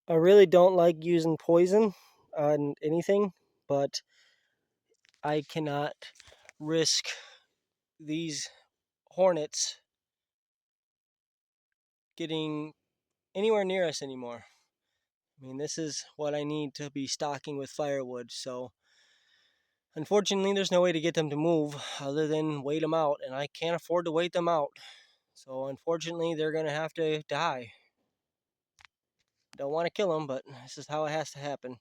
I really don't like using poison on anything, but I cannot risk these hornets getting anywhere near us anymore. I mean, this is what I need to be stocking with firewood, so unfortunately, there's no way to get them to move other than wait them out, and I can't afford to wait them out. So unfortunately, they're going to have to die. Don't want to kill them, but this is how it has to happen.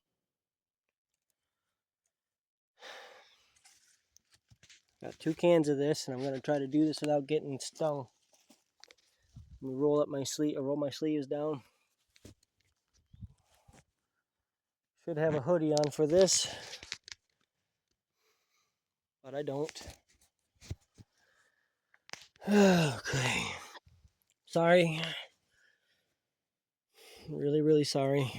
Got 2 cans of this, and I'm going to try to do this without getting stung. Let me roll my sleeves down. Should have a hoodie on for this, but I don't. Okay. Sorry. Really, really sorry.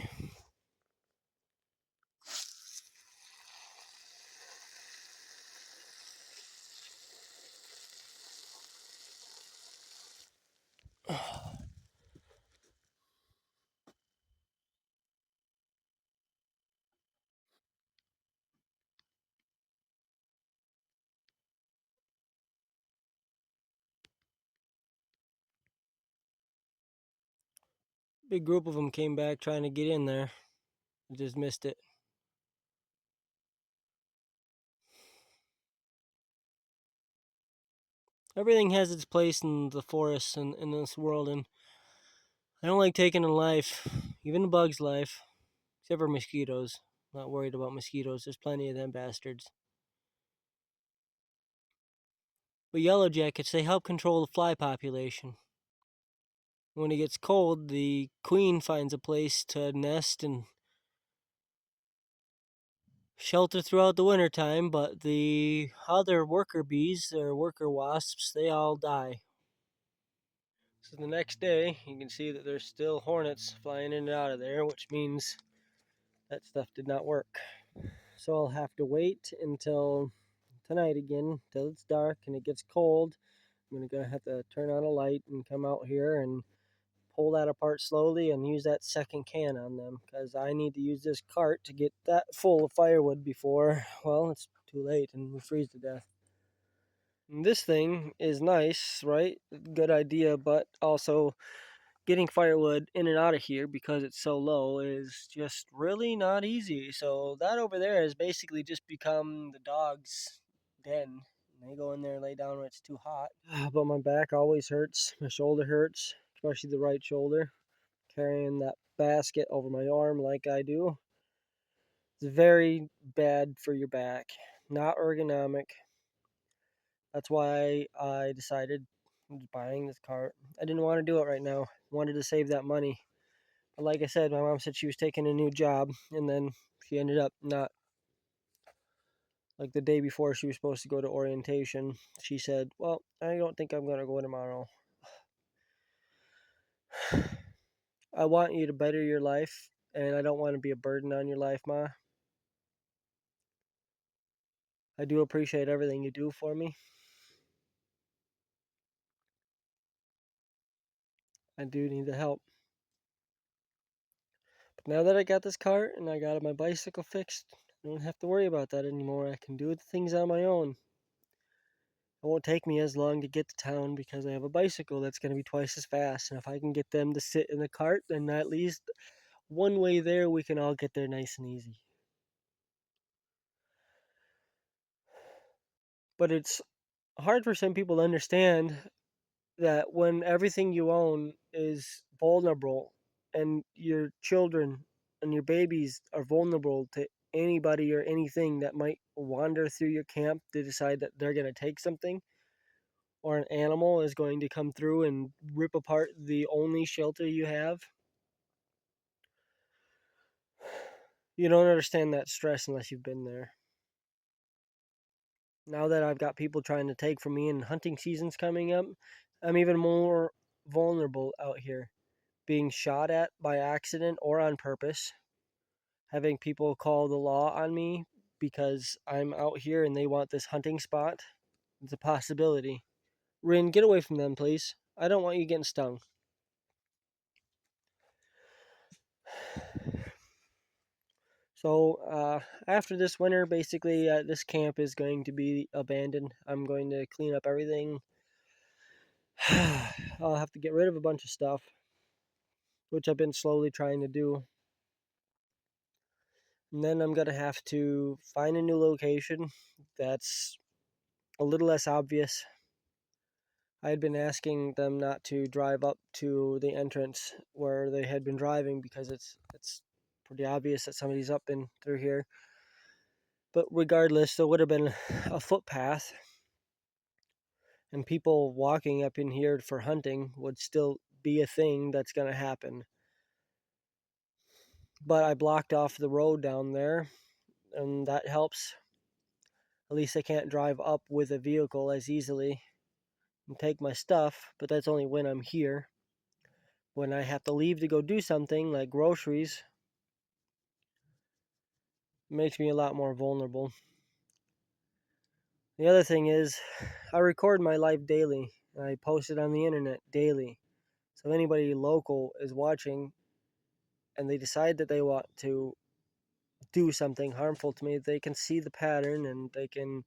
Big group of them came back trying to get in there. I just missed it. Everything has its place in the forest and in this world, and I don't like taking a life, even a bug's life, except for mosquitoes. Not worried about mosquitoes. There's plenty of them bastards. But yellow jackets, they help control the fly population. When it gets cold, the queen finds a place to nest and shelter throughout the winter time, but the other worker bees or worker wasps, they all die. So the next day, you can see that there's still hornets flying in and out of there, which means that stuff did not work. So I'll have to wait until tonight again, till it's dark and it gets cold. I'm gonna have to turn on a light and come out here and pull that apart slowly and use that second can on them, because I need to use this cart to get that full of firewood before, well, it's too late and we freeze to death. And this thing is nice, right? Good idea, but also getting firewood in and out of here because it's so low is just really not easy. So that over there has basically just become the dog's den. They go in there and lay down when it's too hot. But my back always hurts. My shoulder hurts, especially the right shoulder. Carrying that basket over my arm like I do. It's very bad for your back. Not ergonomic. That's why I decided buying this cart. I didn't want to do it right now. I wanted to save that money. But like I said, my mom said she was taking a new job, and then she ended up not. Like the day before she was supposed to go to orientation, she said, "Well, I don't think I'm going to go tomorrow." I want you to better your life, and I don't want to be a burden on your life, Ma. I do appreciate everything you do for me. I do need the help. But now that I got this cart and I got my bicycle fixed, I don't have to worry about that anymore. I can do the things on my own. It won't take me as long to get to town because I have a bicycle that's going to be twice as fast. And if I can get them to sit in the cart, then at least one way there, we can all get there nice and easy. But it's hard for some people to understand that when everything you own is vulnerable and your children and your babies are vulnerable to anybody or anything that might wander through your camp to decide that they're going to take something, or an animal is going to come through and rip apart the only shelter you have, you don't understand that stress unless you've been there. Now that I've got people trying to take from me and hunting season's coming up, I'm even more vulnerable out here. Being shot at by accident or on purpose, having people call the law on me because I'm out here and they want this hunting spot. It's a possibility. Rin, get away from them, please. I don't want you getting stung. So after this winter, basically, this camp is going to be abandoned. I'm going to clean up everything. I'll have to get rid of a bunch of stuff, which I've been slowly trying to do. And then I'm going to have to find a new location that's a little less obvious. I had been asking them not to drive up to the entrance where they had been driving because it's pretty obvious that somebody's up and through here. But regardless, there would have been a footpath, and people walking up in here for hunting would still be a thing that's going to happen. But I blocked off the road down there, and that helps. At least I can't drive up with a vehicle as easily and take my stuff, but that's only when I'm here. When I have to leave to go do something like groceries, it makes me a lot more vulnerable. The other thing is, I record my life daily, and I post it on the internet daily. So if anybody local is watching and they decide that they want to do something harmful to me, they can see the pattern and they can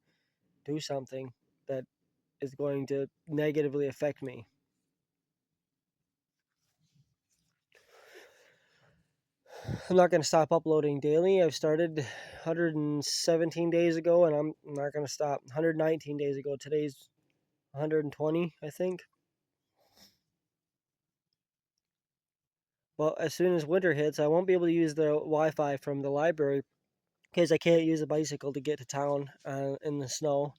do something that is going to negatively affect me. I'm not going to stop uploading daily. I've started 117 days ago, and I'm not going to stop. 119 days ago. Today's 120, I think. Well, as soon as winter hits, I won't be able to use the Wi-Fi from the library because I can't use a bicycle to get to town in the snow.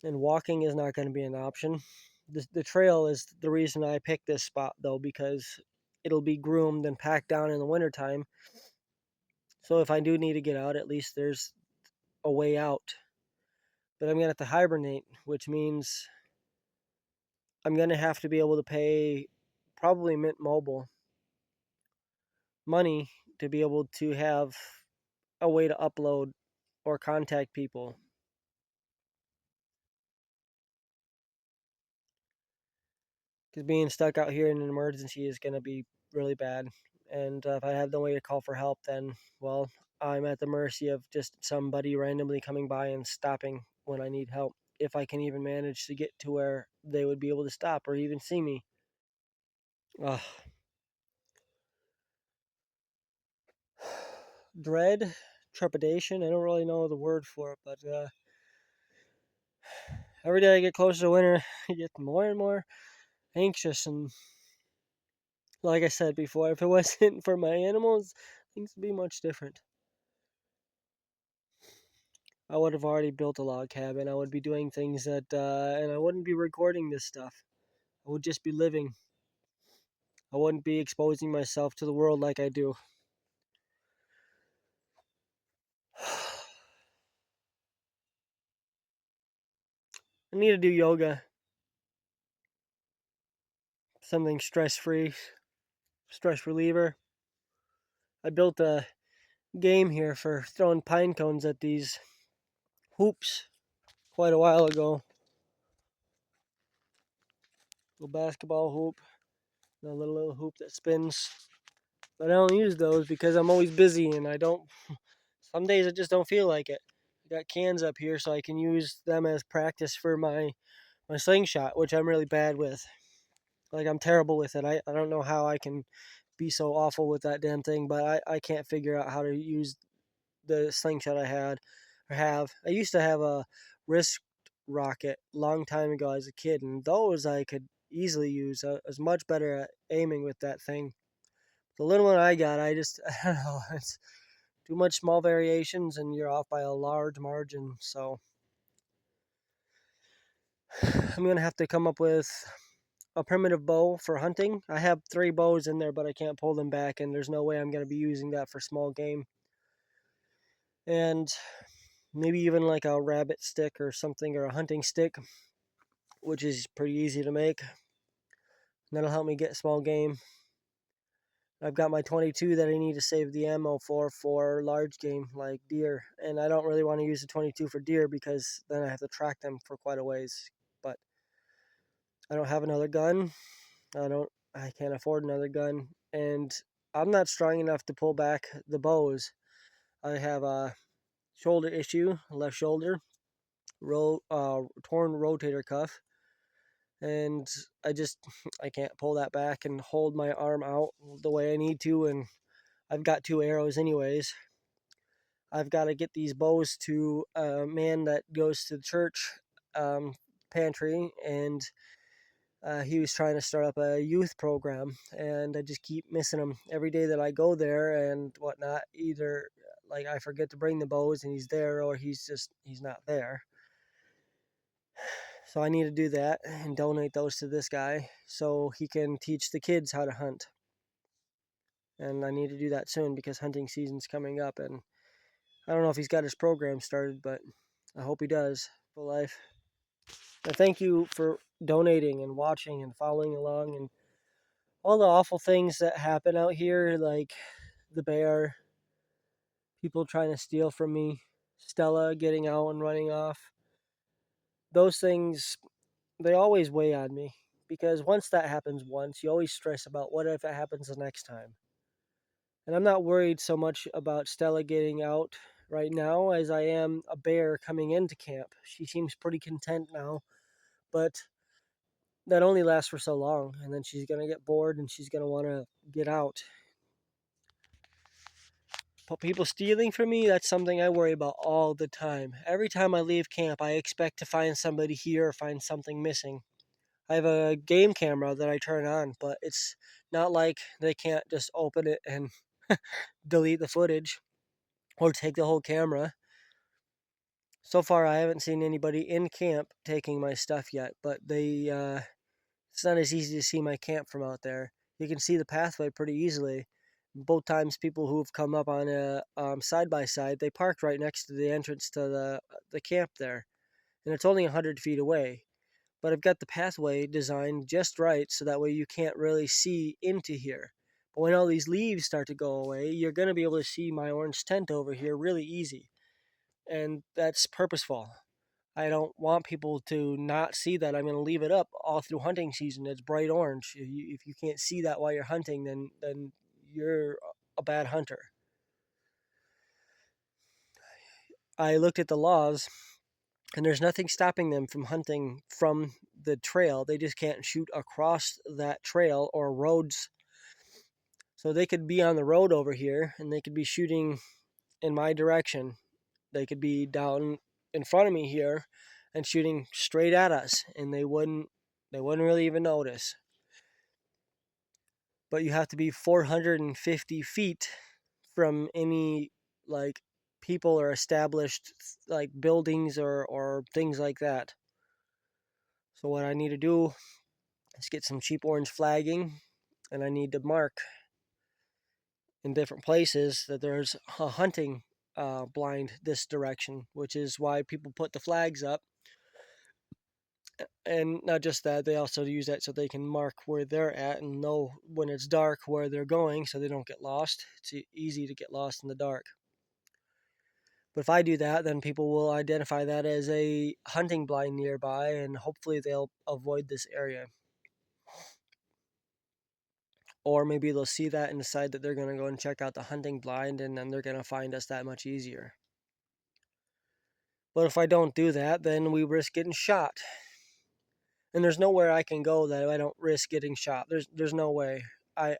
And walking is not going to be an option. The trail is the reason I picked this spot, though, because it'll be groomed and packed down in the wintertime. So if I do need to get out, at least there's a way out. But I'm going to have to hibernate, which means I'm going to have to be able to pay probably Mint Mobile money to be able to have a way to upload or contact people. Because being stuck out here in an emergency is going to be really bad. And if I have no way to call for help, then, well, I'm at the mercy of just somebody randomly coming by and stopping when I need help. If I can even manage to get to where they would be able to stop or even see me. Ugh. Dread, trepidation, I don't really know the word for it, but every day I get closer to winter, I get more and more anxious. And like I said before, if it wasn't for my animals, things would be much different. I would have already built a log cabin. I would be doing things that, and I wouldn't be recording this stuff. I would just be living. I wouldn't be exposing myself to the world like I do. I need to do yoga. Something stress-free, stress reliever. I built a game here for throwing pine cones at these hoops quite a while ago. Little basketball hoop, a little hoop that spins. But I don't use those because I'm always busy and I don't. Some days I just don't feel like it. I got cans up here so I can use them as practice for my slingshot, which I'm really bad with. Like I'm terrible with it. I don't know how I can be so awful with that damn thing, but I can't figure out how to use the slingshot I had or have. I used to have a wrist rocket long time ago as a kid, and those I could easily use. I was much better at aiming with that thing. The little one I got, I just I don't know. It's too much small variations, and you're off by a large margin. So I'm gonna have to come up with a primitive bow for hunting. I have 3 bows in there, but I can't pull them back, and there's no way I'm gonna be using that for small game. And maybe even like a rabbit stick or something, or a hunting stick, which is pretty easy to make. That'll help me get small game. I've got my 22 that I need to save the ammo for large game like deer, and I don't really want to use the 22 for deer because then I have to track them for quite a ways. But I don't have another gun. I can't afford another gun, and I'm not strong enough to pull back the bows. I have a shoulder issue, left shoulder, torn rotator cuff, and I can't pull that back and hold my arm out the way I need to, and I've got 2 arrows anyways. I've got to get these bows to a man that goes to the church um, pantry, and he was trying to start up a youth program, and I just keep missing him every day that I go there and whatnot. Either like I forget to bring the bows and he's there, or he's not there. So I need to do that and donate those to this guy so he can teach the kids how to hunt. And I need to do that soon because hunting season's coming up, and I don't know if he's got his program started, but I hope he does for life. And thank you for donating and watching and following along and all the awful things that happen out here, like the bear, people trying to steal from me, Stella getting out and running off. Those things, they always weigh on me because once that happens once, you always stress about what if it happens the next time. And I'm not worried so much about Stella getting out right now as I am a bear coming into camp. She seems pretty content now, but that only lasts for so long, and then she's going to get bored and she's going to want to get out. But people stealing from me, that's something I worry about all the time. Every time I leave camp, I expect to find somebody here or find something missing. I have a game camera that I turn on, but it's not like they can't just open it and delete the footage or take the whole camera. So far, I haven't seen anybody in camp taking my stuff yet, but it's not as easy to see my camp from out there. You can see the pathway pretty easily. Both times, people who've come up on a side by side, they parked right next to the entrance to the camp there, and it's only 100 feet away. But I've got the pathway designed just right so that way you can't really see into here. But when all these leaves start to go away, you're going to be able to see my orange tent over here really easy, and that's purposeful. I don't want people to not see that. I'm going to leave it up all through hunting season. It's bright orange. If you can't see that while you're hunting, then you're a bad hunter. I looked at the laws, and there's nothing stopping them from hunting from the trail. They just can't shoot across that trail or roads. So they could be on the road over here, and they could be shooting in my direction. They could be down in front of me here and shooting straight at us, and they wouldn't really even notice. But you have to be 450 feet from any like people or established like buildings or things like that. So what I need to do is get some cheap orange flagging, and I need to mark in different places that there's a hunting blind this direction, which is why people put the flags up. And not just that, they also use that so they can mark where they're at and know when it's dark where they're going so they don't get lost. It's easy to get lost in the dark. But if I do that, then people will identify that as a hunting blind nearby, and hopefully they'll avoid this area. Or maybe they'll see that and decide that they're going to go and check out the hunting blind, and then they're going to find us that much easier. But if I don't do that, then we risk getting shot. And there's nowhere I can go that I don't risk getting shot. There's no way.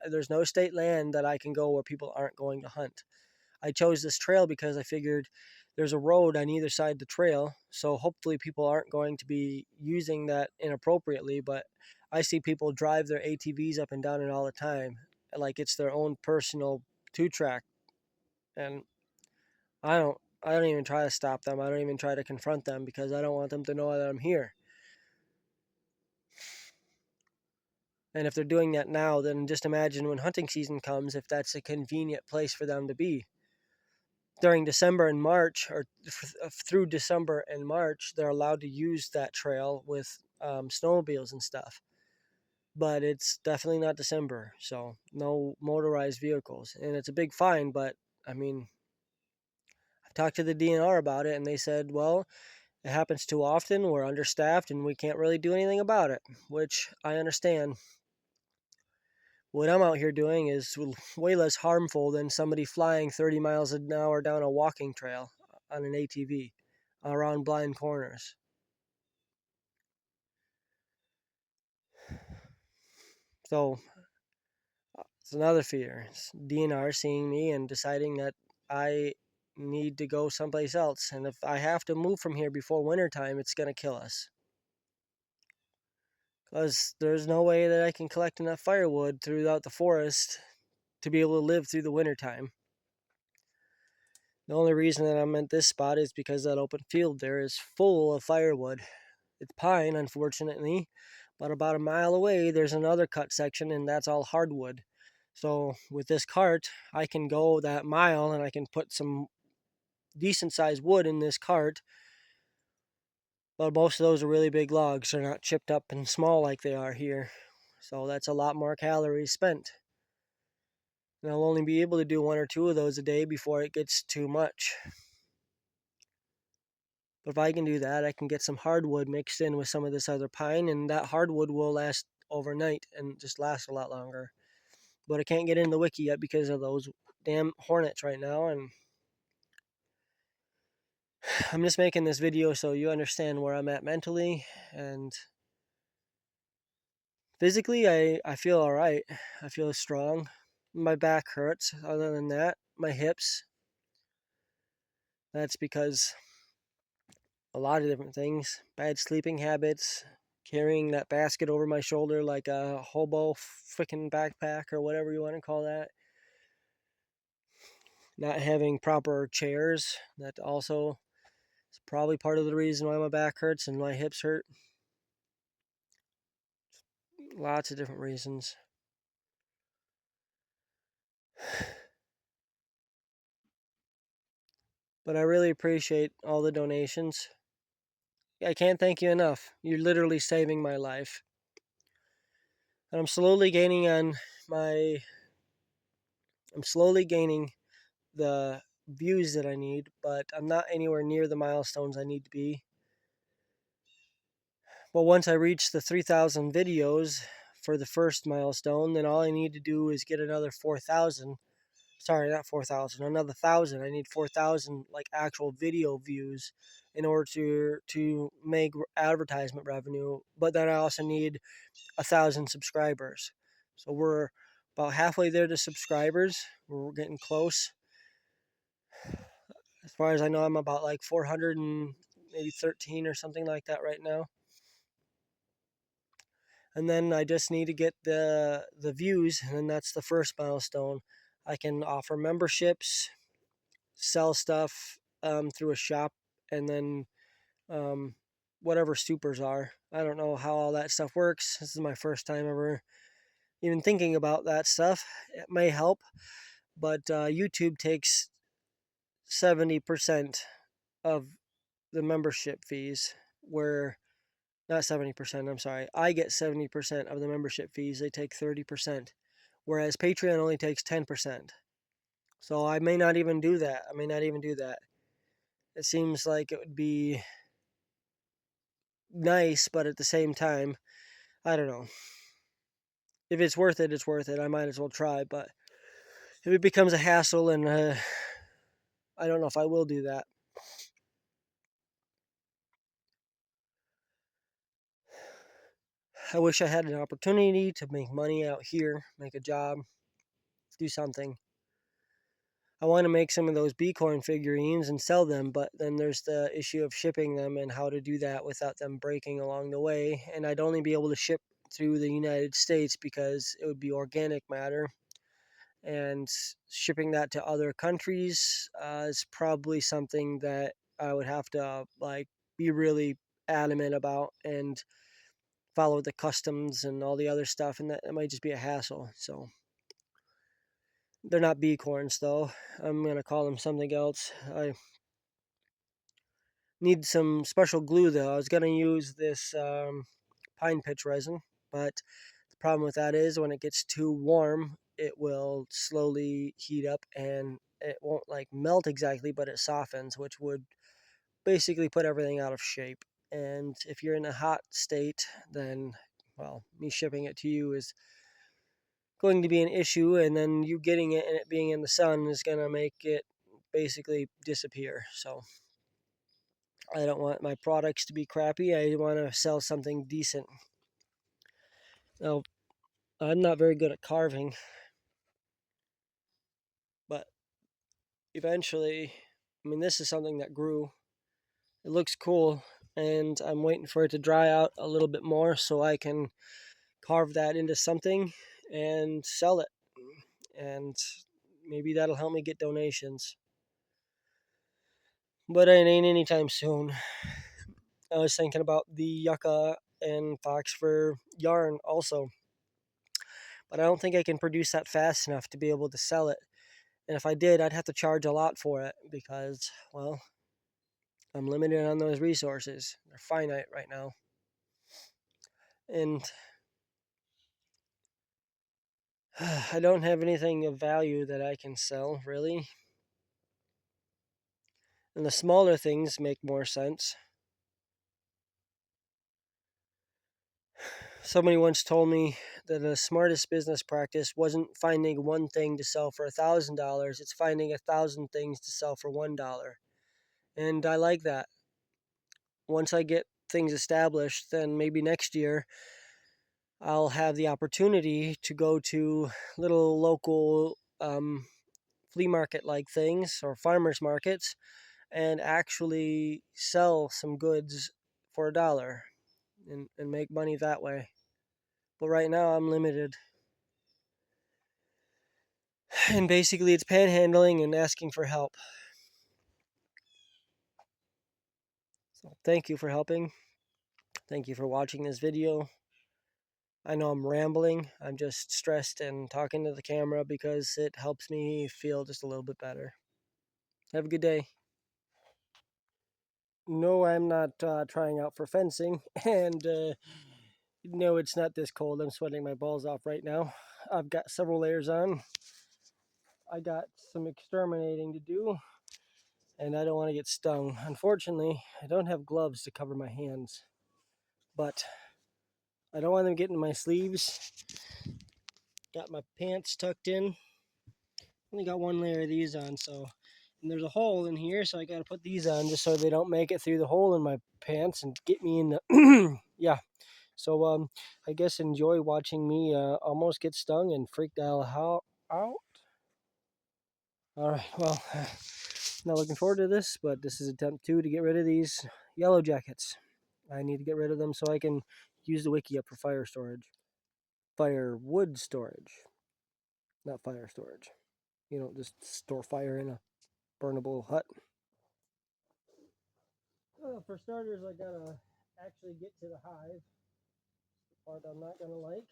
There's no state land that I can go where people aren't going to hunt. I chose this trail because I figured there's a road on either side of the trail, so hopefully people aren't going to be using that inappropriately. But I see people drive their ATVs up and down it all the time, like it's their own personal 2-track, and I don't even try to stop them. I don't even try to confront them because I don't want them to know that I'm here. And if they're doing that now, then just imagine when hunting season comes, if that's a convenient place for them to be. During December and March, or through December and March, they're allowed to use that trail with snowmobiles and stuff. But it's definitely not December, so no motorized vehicles. And it's a big fine, but I mean, I've talked to the DNR about it, and they said, well, it happens too often, we're understaffed, and we can't really do anything about it, which I understand. What I'm out here doing is way less harmful than somebody flying 30 miles an hour down a walking trail on an ATV around blind corners. So it's another fear. It's DNR seeing me and deciding that I need to go someplace else. And if I have to move from here before wintertime, it's going to kill us. Because there's no way that I can collect enough firewood throughout the forest to be able to live through the wintertime. The only reason that I'm at this spot is because that open field there is full of firewood. It's pine, unfortunately, but about a mile away there's another cut section, and that's all hardwood. So with this cart, I can go that mile and I can put some decent sized wood in this cart, but most of those are really big logs. They're not chipped up and small like they are here. So that's a lot more calories spent. And I'll only be able to do one or two of those a day before it gets too much. But if I can do that, I can get some hardwood mixed in with some of this other pine, and that hardwood will last overnight and just last a lot longer. But I can't get in the wiki yet because of those damn hornets right now, and I'm just making this video so you understand where I'm at mentally and physically. I feel all right. I feel strong. My back hurts. Other than that, my hips. That's because a lot of different things. Bad sleeping habits, carrying that basket over my shoulder like a hobo freaking backpack or whatever you want to call that. Not having proper chairs. That also is probably part of the reason why my back hurts and my hips hurt. Lots of different reasons. But I really appreciate all the donations. I can't thank you enough. You're literally saving my life. And I'm slowly gaining the views that I need, but I'm not anywhere near the milestones I need to be. But once I reach the 3,000 videos for the first milestone, then all I need to do is get another 4,000. Sorry, not 4,000, another 1,000. I need 4,000 like actual video views in order to make advertisement revenue. But then I also need 1,000 subscribers. So we're about halfway there to subscribers. We're getting close. As far as I know, I'm about like 400 and maybe 13 or something like that right now. And then I just need to get the views, and then that's the first milestone. I can offer memberships, sell stuff through a shop, and then um, whatever supers are. I don't know how all that stuff works. This is my first time ever even thinking about that stuff. It may help, but YouTube takes 70% of the membership fees, where not 70%, I'm sorry. I get 70% of the membership fees. They take 30%, whereas Patreon only takes 10%. So I may not even do that. It seems like it would be nice, but at the same time, I don't know. If it's worth it, it's worth it. I might as well try, but if it becomes a hassle, and I don't know if I will do that. I wish I had an opportunity to make money out here, make a job, do something. I want to make some of those Bcorn figurines and sell them, but then there's the issue of shipping them and how to do that without them breaking along the way. And I'd only be able to ship through the United States because it would be organic matter. And shipping that to other countries is probably something that I would have to like be really adamant about and follow the customs and all the other stuff, and that might just be a hassle. So they're not Bcorns though. I'm gonna call them something else. I need some special glue though. I was gonna use this pine pitch resin, but the problem with that is when it gets too warm, it will slowly heat up and it won't like melt exactly, but it softens, which would basically put everything out of shape. And if you're in a hot state, then well, me shipping it to you is going to be an issue, and then you getting it and it being in the sun is going to make it basically disappear. So I don't want my products to be crappy. I want to sell something decent. Now, I'm not very good at carving, but eventually, I mean, this is something that grew. It looks cool, and I'm waiting for it to dry out a little bit more so I can carve that into something and sell it. And maybe that'll help me get donations. But it ain't anytime soon. I was thinking about the yucca and fox fur yarn also, but I don't think I can produce that fast enough to be able to sell it. And if I did, I'd have to charge a lot for it because, well, I'm limited on those resources. They're finite right now. And I don't have anything of value that I can sell, really. And the smaller things make more sense. Somebody once told me that the smartest business practice wasn't finding one thing to sell for $1,000, it's finding 1,000 things to sell for $1. And I like that. Once I get things established, then maybe next year I'll have the opportunity to go to little local flea market like things or farmers markets and actually sell some goods for $1 and make money that way. But right now I'm limited. And basically it's panhandling and asking for help. So thank you for helping. Thank you for watching this video. I know I'm rambling. I'm just stressed and talking to the camera because it helps me feel just a little bit better. Have a good day. No, I'm not trying out for fencing. And no, it's not this cold. I'm sweating my balls off right now. I've got several layers on. I got some exterminating to do. And I don't want to get stung. Unfortunately, I don't have gloves to cover my hands. But I don't want them getting my sleeves. Got my pants tucked in. Only got one layer of these on, so and there's a hole in here, so I gotta put these on just so they don't make it through the hole in my pants and get me in the yeah. So I guess enjoy watching me almost get stung and freak the hell out. All right, well, not looking forward to this, but this is attempt 2 to get rid of these yellow jackets. I need to get rid of them so I can use the wiki up for fire storage. Firewood storage, not fire storage. You know, just store fire in a burnable hut. For starters, I gotta actually get to the hive. The part I'm not gonna like.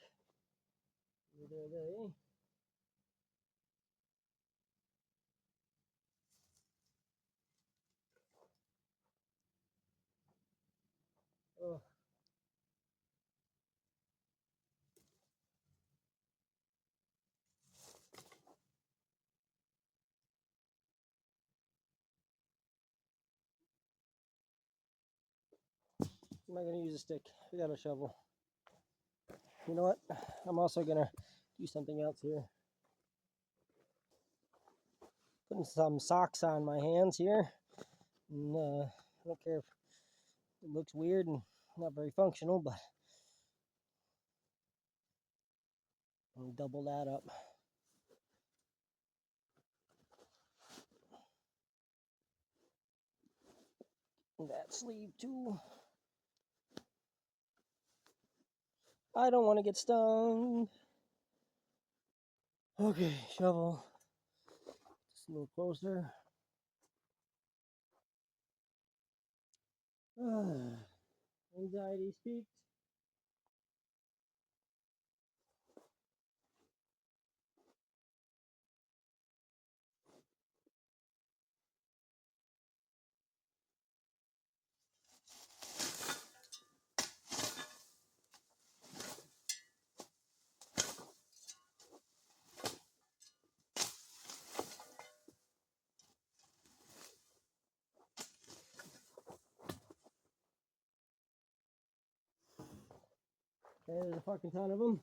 Neither are they. Oh. I'm not gonna use a stick. I got a shovel. You know what? I'm also gonna do something else here. Putting some socks on my hands here. And, I don't care if it looks weird and not very functional, but I'll double that up. That sleeve too. I don't want to get stung. Okay, shovel. Just a little closer. Anxiety speaks. Okay, there's a fucking ton of them.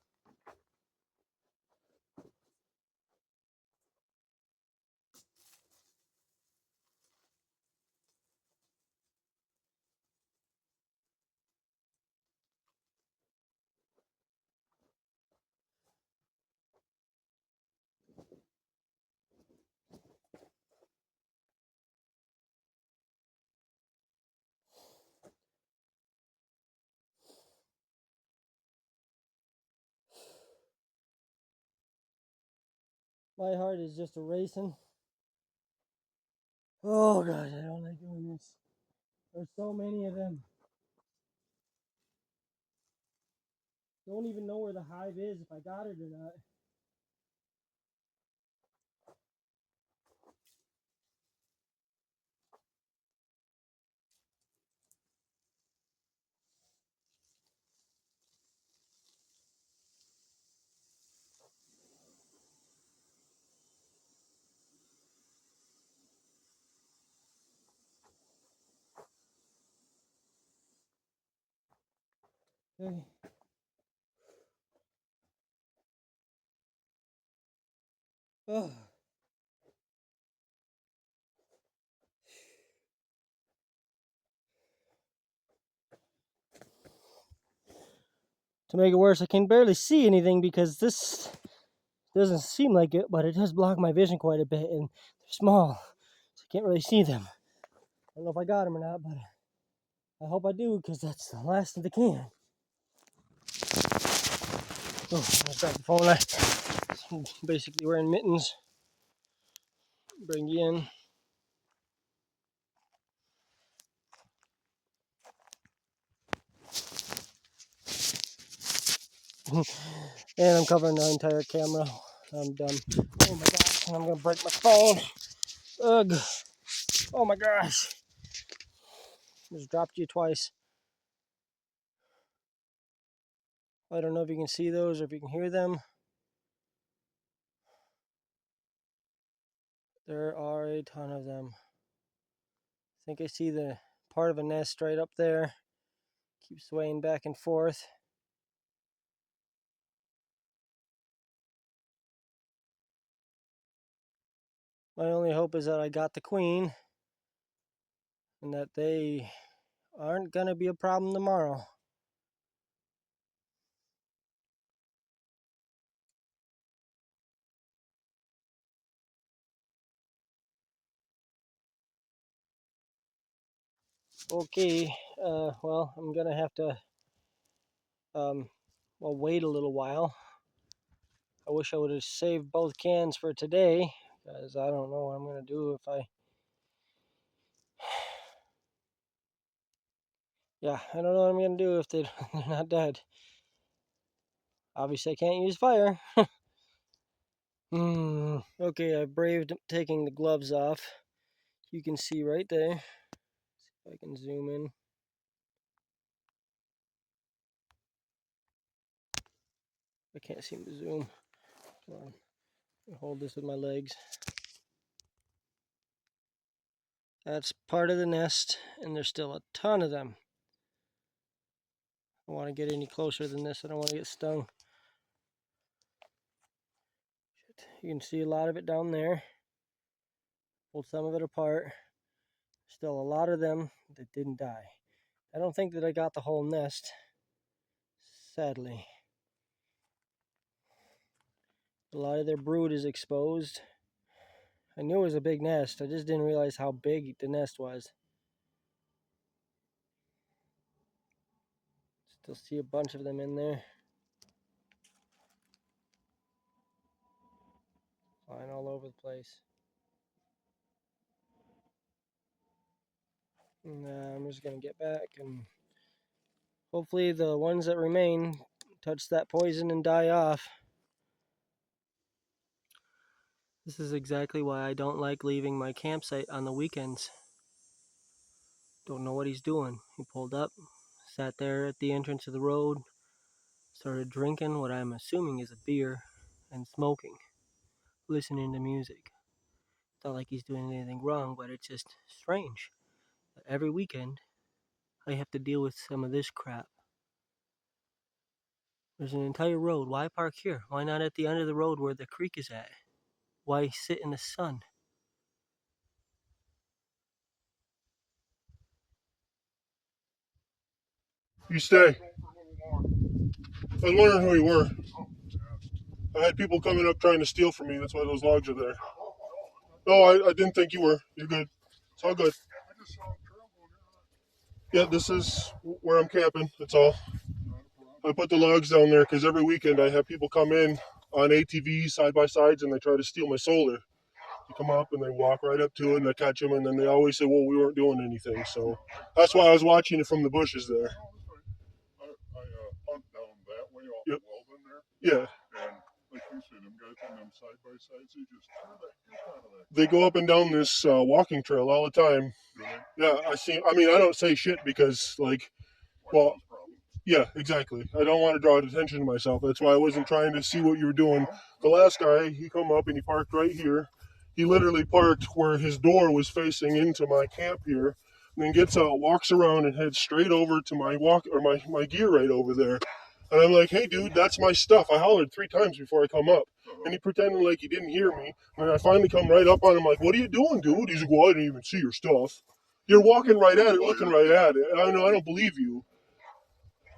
My heart is just racing. Oh God, I don't like doing this. There's so many of them. Don't even know where the hive is, if I got it or not. Okay. Oh. To make it worse, I can barely see anything because this doesn't seem like it, but it does block my vision quite a bit, and they're small, so I can't really see them. I don't know if I got them or not, but I hope I do, because that's the last of the can. Oh, I grabbed the phone. I'm basically wearing mittens. Bring you in. And I'm covering the entire camera. I'm done. Oh my gosh, and I'm gonna break my phone. Ugh. Oh my gosh. Just dropped you twice. I don't know if you can see those or if you can hear them. There are a ton of them. I think I see the part of a nest right up there. Keep swaying back and forth. My only hope is that I got the queen and that they aren't gonna be a problem tomorrow. Okay, well, I'm gonna have to wait a little while. I wish I would have saved both cans for today, because I don't know what I'm gonna do if I... Yeah, I don't know what I'm gonna do if they're not dead. Obviously, I can't use fire. Okay, I braved taking the gloves off. You can see right there. See if I can zoom in. I can't seem to zoom. Come on. I'll hold this with my legs. That's part of the nest, and there's still a ton of them. I don't want to get any closer than this. I don't want to get stung. You can see a lot of it down there. Pulled some of it apart. Still a lot of them that didn't die. I don't think that I got the whole nest, sadly. A lot of their brood is exposed. I knew it was a big nest. I just didn't realize how big the nest was. Still see a bunch of them in there. Flying all over the place. I'm just going to get back, and hopefully the ones that remain touch that poison and die off. This is exactly why I don't like leaving my campsite on the weekends. Don't know what he's doing. He pulled up, sat there at the entrance of the road, started drinking what I'm assuming is a beer, and smoking, listening to music. It's not like he's doing anything wrong, but it's just strange. Every weekend, I have to deal with some of this crap. There's an entire road. Why park here? Why not at the end of the road where the creek is at? Why sit in the sun? You stay. I was wondering who you were. I had people coming up trying to steal from me. That's why those logs are there. No, I didn't think you were. You're good. It's all good. Yeah, this is where I'm camping. That's all. I put the logs down there because every weekend I have people come in on ATVs, side by sides, and they try to steal my solar. They come up and they walk right up to it and I catch them, and then they always say, "Well, we weren't doing anything." So that's why I was watching it from the bushes there. Hunt down that way off Yep. Weldon there. Yeah. And like you said, them guys on them side by sides, they just tear that shit out of that. They go up and down this walking trail all the time. Really? Yeah, I see. I mean, I don't say shit because, like, well, yeah, exactly. I don't want to draw attention to myself. That's why I wasn't trying to see what you were doing. The last guy, he come up and he parked right here. He literally parked where his door was facing into my camp here, and then gets out, walks around, and heads straight over to my my gear right over there. And I'm like, "Hey, dude, that's my stuff." I hollered 3 times before I come up, and he pretended like he didn't hear me. And I finally come right up on him, like, "What are you doing, dude?" He's like, "Well, I didn't even see your stuff. You're walking right at it, looking right at it. I know, I don't believe you."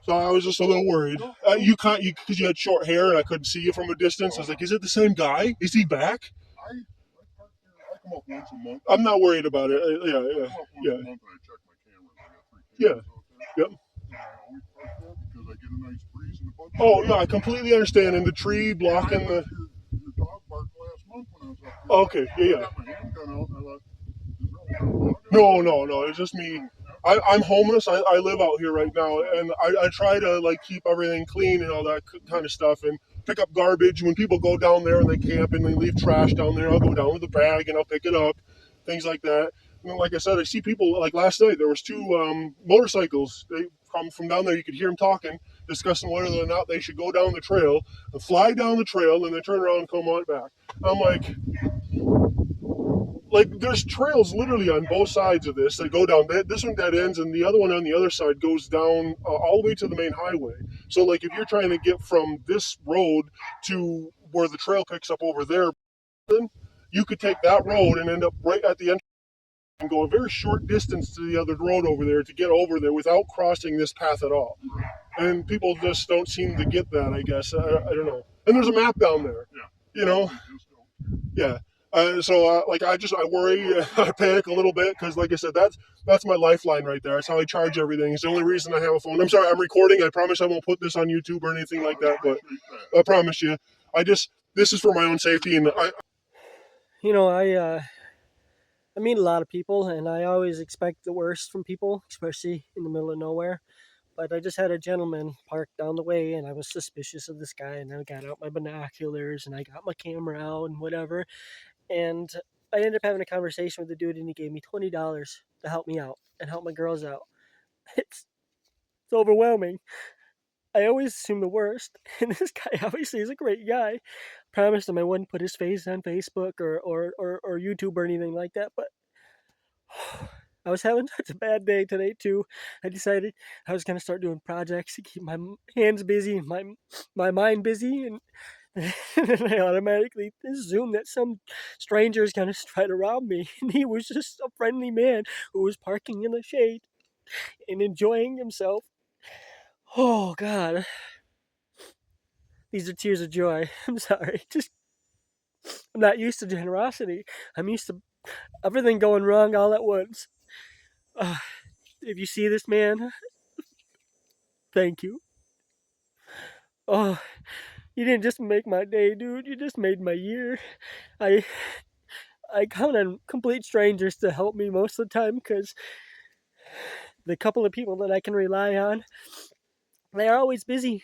So I was just a little worried. You can't, because you had short hair and I couldn't see you from a distance. I was like, "Is it the same guy? Is he back?" I come up once a month. I'm not worried about it. I come up once Yeah. a month and I check my cameras. I got 3 Yeah. cameras out there. Yep. And I always park there because I get a nice breeze in the butt. Oh yeah, I completely understand. And the tree blocking I the. heard your dog barked last month when I was up here. Okay, yeah, I yeah. got my handgun out and I thought, is there a dog out No, it's just me. I'm homeless. I live out here right now, and I try to like keep everything clean and all that kind of stuff, and pick up garbage when people go down there and they camp and they leave trash down there. I'll go down with a bag and I'll pick it up, things like that. And then, like I said, I see people like last night. There was 2 motorcycles. They come from down there. You could hear them talking, discussing whether or not they should go down the trail and fly down the trail, and then turn around and come on back. I'm like there's trails literally on both sides of this that go down. This one dead ends, and the other one on the other side goes down all the way to the main highway. So like if you're trying to get from this road to where the trail picks up over there, you could take that road and end up right at the end and go a very short distance to the other road over there to get over there without crossing this path at all. And people just don't seem to get that, I guess. I don't know. And there's a map down there. Yeah. You know? Yeah. So I worry, I panic a little bit because, like I said, that's my lifeline right there. That's how I charge everything. It's the only reason I have a phone. I'm sorry, I'm recording. I promise I won't put this on YouTube or anything like that. But I promise you, this is for my own safety. And I meet a lot of people, and I always expect the worst from people, especially in the middle of nowhere. But I just had a gentleman park down the way, and I was suspicious of this guy, and I got out my binoculars and I got my camera out and whatever. And I ended up having a conversation with the dude, and he gave me $20 to help me out and help my girls out. It's overwhelming. I always assume the worst, and this guy obviously is a great guy. Promised him I wouldn't put his face on Facebook or YouTube or anything like that, but I was having such a bad day today too. I decided I was gonna start doing projects to keep my hands busy and my mind busy, and and I automatically assumed that some stranger is gonna try to rob me, and he was just a friendly man who was parking in the shade and enjoying himself. Oh God, these are tears of joy. I'm sorry. I'm not used to generosity. I'm used to everything going wrong all at once. If you see this, man, thank you. Oh, you didn't just make my day, dude. You just made my year. I I count on complete strangers to help me most of the time because the couple of people that I can rely on, they are always busy.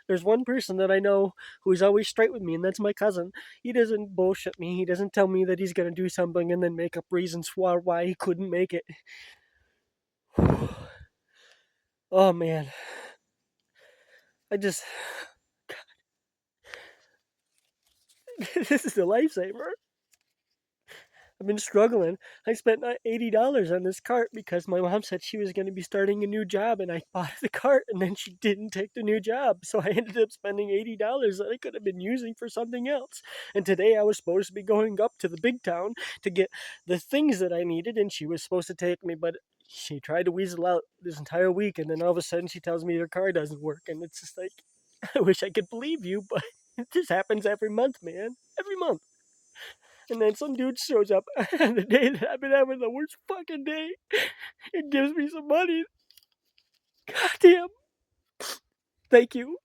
There's one person that I know who's always straight with me, and that's my cousin. He doesn't bullshit me. He doesn't tell me that he's going to do something and then make up reasons for why he couldn't make it. Oh, man. This is a lifesaver. I've been struggling. I spent $80 on this cart because my mom said she was going to be starting a new job, and I bought the cart, and then she didn't take the new job. So I ended up spending $80 that I could have been using for something else. And today I was supposed to be going up to the big town to get the things that I needed, and she was supposed to take me, but she tried to weasel out this entire week, and then all of a sudden she tells me her car doesn't work, and it's just like, I wish I could believe you, but it just happens every month, man. Every month. And then some dude shows up on the day that I've been having the worst fucking day and gives me some money. Goddamn. Thank you.